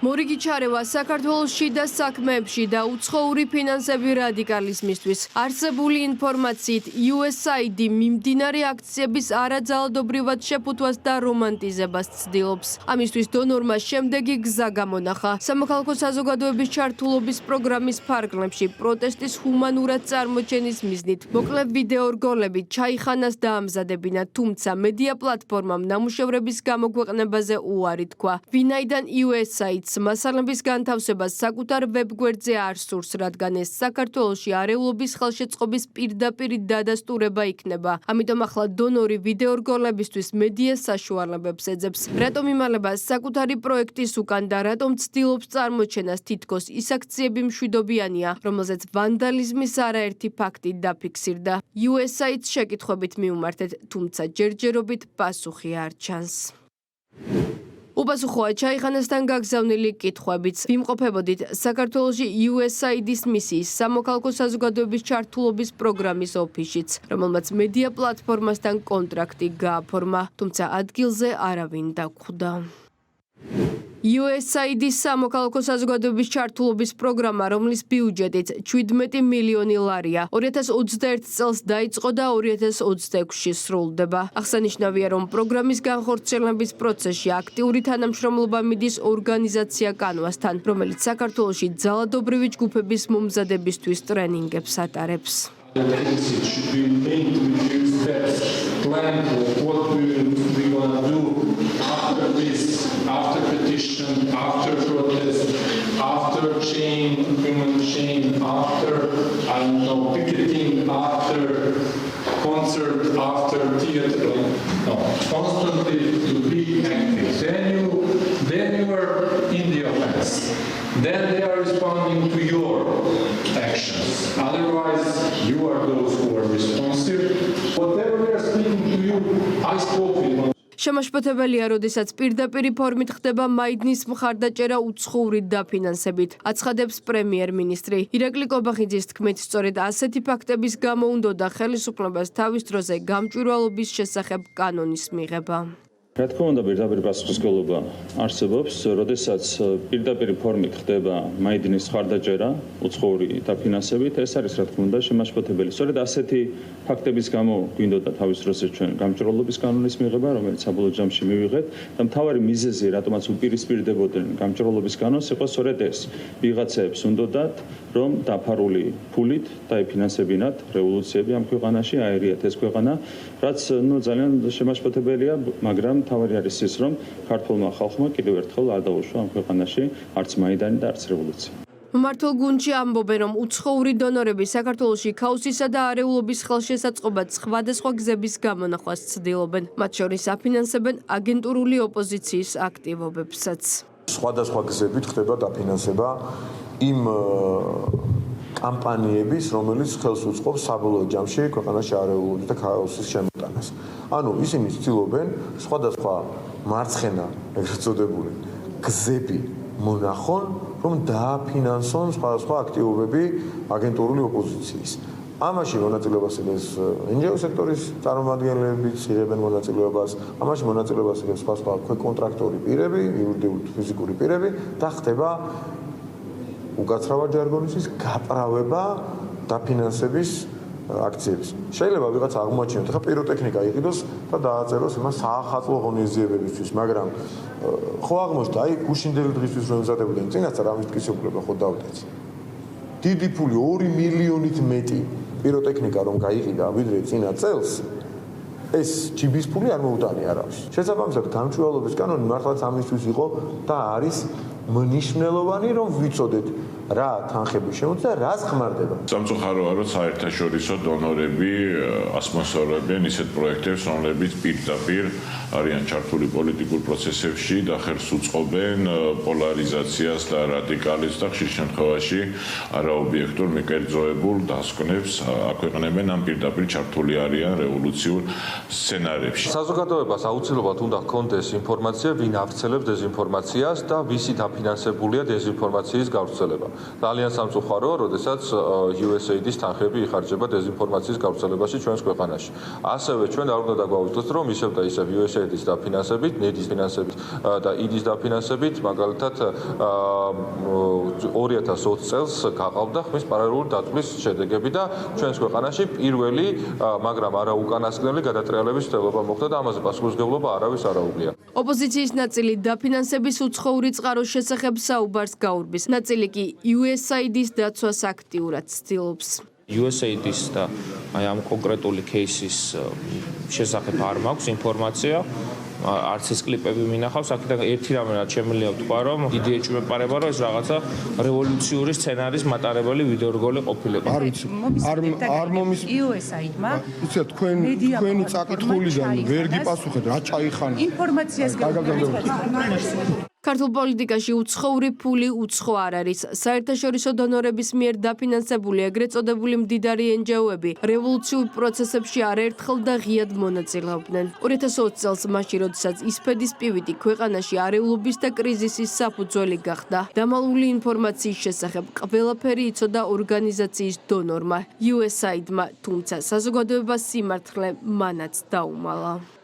მორიგი ჩარევა საქართველოს შიდა საქმეებში და უცხოური ფინანსები რადიკალიზმისთვის. არსებული ინფორმაციით USAID მიმდინარე აქციების არაძალადობრივად შეფუთვას და რომანტიზებას ცდილობს. ამისთვის დონორმა შემდეგი გზა გამონახა. სამოქალაქო საზოგადოების ჩართულობის პროგრამის ფარგლებში პროტესტის ჰუმანურად წარმოჩენის მიზნით. მოკლე ვიდეო რგოლებით ჩაიხანას დაამზადებინა, თუმცა მედია პლატფორმამ ნამუშევრების გამოქვეყნებაზე უარი თქვა. ვინაიდან USAID მასალების განთავსებას საკუთარ ვებგვერდზე არ სურს, რადგან ეს საქართველოში არეულობის ხელშეწყობის პირდაპირ დადასტურება იქნება. ამიტომ ახლა დონორი ვიდეო რგოლებისთვის მედია საშუალებებს ეძებს. რატომ იმალება საკუთარი პროექტის უკან და რატომ ცდილობს წარმოჩენას, თითქოს ის აქციები მშვიდობიანია, რომელზეც ვანდალიზმის არაერთი ფაქტი დაფიქსირდა. USAID-ს შეკითხვებით მიუმართეთ, თუმცა ჯერჯერობით პასუხი არ ჩანს. უპასუხოა ჩაიხანასთან გაგზავნილი კითხვებიც. ვიმყოფებოდით საქართველოში USAID-ის მისიის სამოქალაქო საზოგადოების ჩართულობის პროგრამის ოფისშიც, რომელმაც მედია პლატფორმასთან კონტრაქტი გააფორმა, თუმცა ადგილზე არავინ დაგვხვდა. USAID-ის სამოქალაქო საზოგადოების ჩართულობის პროგრამა, რომლის ბიუჯეტიც 17 მილიონი ლარია, 2021 წელს დაიწყო და 2026-ში სრულდება. აღსანიშნავია, რომ პროგრამის განხორციელების პროცესში აქტიური თანამშრომლობა მიდის ორგანიზაცია კანვასთან, რომელიც საქართველოში ძალადობრივი ჯგუფების მომზადებისთვის ტრენინგებს ატარებს. After petition, after protest, after chain, human chain, after, I don't know, picketing, after concert, after theater, no, constantly to be active. Then you are in the offense. Then they are responding to your actions. Otherwise, you are those who are responsive. Whatever they are speaking to you, I spoke with one. შემაშფოთებელია, როდესაც პირდაპირ ფორმით ხდება მაიდნის მხარდაჭერა უცხოური დაფინანსებით, აცხადებს პრემიერ-მინისტრი. ირაკლი კობახიძის თქმით, სწორედ ასეთი ფაქტების გამო უნდოდა ხელისუფლებას თავის დროზე გამჭვირვალობის შესახებ კანონის მიღება. რა თქმა უნდა, პირდაპირ პასუხისმგებლობა არსებობს, როდესაც პირდაპირ ფორმით ხდება მაიდნის მხარდაჭერა უცხოური დაფინანსებით, ეს არის რა თქმა უნდა შემაშფოთებელი. სწორედ ასეთი ფაქტების გამო გვინდოდა თავის დროზე ჩვენ გამჭვირვალობის კანონის მიღება, რომელიც საბოლოო ჯამში მივიღეთ და მთავარი მიზეზი, რატომაც უპირისპირდებოდნენ გამჭვირვალობის კანონს, იყო სწორედ ეს. ვიღაცებს უნდოდათ, რომ დაფარული ფულით დაიფინანსებინათ რევოლუციები ამ ქვეყანაში, აერიათ ეს ქვეყანა, რაც ძალიან შემაშფოთებელია, მაგრამ თავი არის ის, რომ ქართულმა ხალხმა კიდევ ერთხელ არ დაუშვა ამ ქვეყანაში არც მაიდანი და არც რევოლუცია. მმართველ გუნდში ამბობენ, რომ უცხოური დონორები საქართველოში ქაოსისა და არეულობის ხელშესაწყობად სხვადასხვა გზების გამონახვას ცდილობენ. მათ შორის აფინანსებენ აგენტურული ოპოზიციის აქტივობებსაც. სხვადასხვა გზებით ხდება დაფინანსება იმ კამპანიების, რომელიც ხელს უწყობს საბოლოო ჯამში ქვეყანაში არეულობის და ქაოსის შემოტანას. ანუ ისინი ცდილობენ სხვადასხვა მარცხენა, ეგრეთ წოდებული, გზები მონახონ, რომ დააფინანსონ სხვადასხვა აქტივობები აგენტურული ოპოზიციის. ამაში მონაწილეობას იღებს NGO სექტორის წარმომადგენლებიც, იღებენ მონაწილეობას, ამაში მონაწილეობას იღებს სხვა კონტრაქტორი პირები, იურიდიული ფიზიკური პირები და ხდება უკაცრავად ჟარგონის გაправება დაფინანსების აქციების. შეიძლება ვიღაცა აღმოაჩინოთ, ხა პიროტექნიკა იყიდოს და დააწეროს იმას საახალწლო ღონისძიებებისთვის, მაგრამ ხო აღმოჩნდა, აი გუშინდელი დღისთვის რომ ემზადებოდნენ წინასწარ ამის ტკისებულება ხო დავდეთ. დიდი ფული 2 მილიონით მეტი პიროტექნიკა რომ გაიყიდა ვიდრე წინა წელს, ეს ჯიბის ფული არ მოუტანია არავის. შესაბამისად, გამჭვირვალობის კანონი მართლაც ამისთვის იყო და არის მნიშვნელოვანი, რომ ვიცოდეთ რა თანხები შემოწდა, რას ხმარდება. სამწუხაროა, რომ საერთაშორისო დონორები ასპონსორებენ ისეთ პროექტებს, რომლებიც პირდაპირ არიან ჩართული პოლიტიკურ პროცესებში და ხელს უწყობენ პოლარიზაციას და რადიკალიზმს და ხშირ შემთხვევაში არაობიექტურ მიკერძოებულ დასკვნებს აქვეყნებენ ამ პირდაპირ ჩართული არიან რევოლუციურ სცენარებში. საზოგადოებას აუცილებლად უნდა ჰქონდეს ინფორმაცია, ვინ ავრცელებს დეზინფორმაციას და ვისით დაფინანსებულია დეзинფორმაციის გავრცელება. ძალიან სამწუხაროა, როდესაც USAID-ის თანხები იხარჯება დეзинფორმაციის გავრცელებაში ჩვენს ქვეყანაში. ასევე ჩვენ არ უნდა დაგვაუწყდეს, რომ ისევ და ისევ USAID-ის დაფინანსებით, NED-ის ფინანსებით და ID-ის დაფინანსებით, მაგალითად 2020 წელს გაყავდა ხმის პარალელური დათვლის შედეგები და ჩვენს ქვეყანაში პირველი, მაგრამ არა უკანასკნელი გადატრიალების მცდელობა მოხდა და ამაზე პასუხისმგებლობა არავის არ აუგია. ოპოზიციის ნაწილი დაფინანსების უცხოური წყაროს შესახებ საუბარს გაურბის. ნაწილი კი USAID-ის დაცვას აქტიურად ცდილობს. USAID-ის და ამ კონკრეტული кейსის შესახებ არ მაქვს ინფორმაცია. არც ეს კლიპები მინახავს, აქედან ერთი რამე რაც შემიძლია ვთქვა, რომ დიდი ეჭვმეპარება, რომ ეს რაღაცა რევოლუციური სცენარის მატარებელი ვიდეორგოლი ყოფილიყო. არ მომის USAID-მა იცით თქვენი წაკითხულიდან ვერ გიპასუხეთ რა ჩაიხანა ინფორმაციას გაგაგზავნეთ. ქართულ პოლიტიკაში უცხოური ფული უცხო არ არის. საერთაშორისო დონორების მიერ დაფინანსებული ეგრეთ წოდებული მდიდარი NGO-ები რევოლუციურ პროცესებში არაერთხელ და ღიად მონაწილეობდნენ. 2020 წელს მაშინ, როდესაც ისფედის პივიტი ქვეყანაში არეულობის და კრიზისის საფუძველი გახდა. დამალული ინფორმაციის შესახებ ყველაფერი იცოდა ორგანიზაციის დონორმა USAID-მა, თუმცა საზოგადოებას სიმართლე მანაც დაუმალა.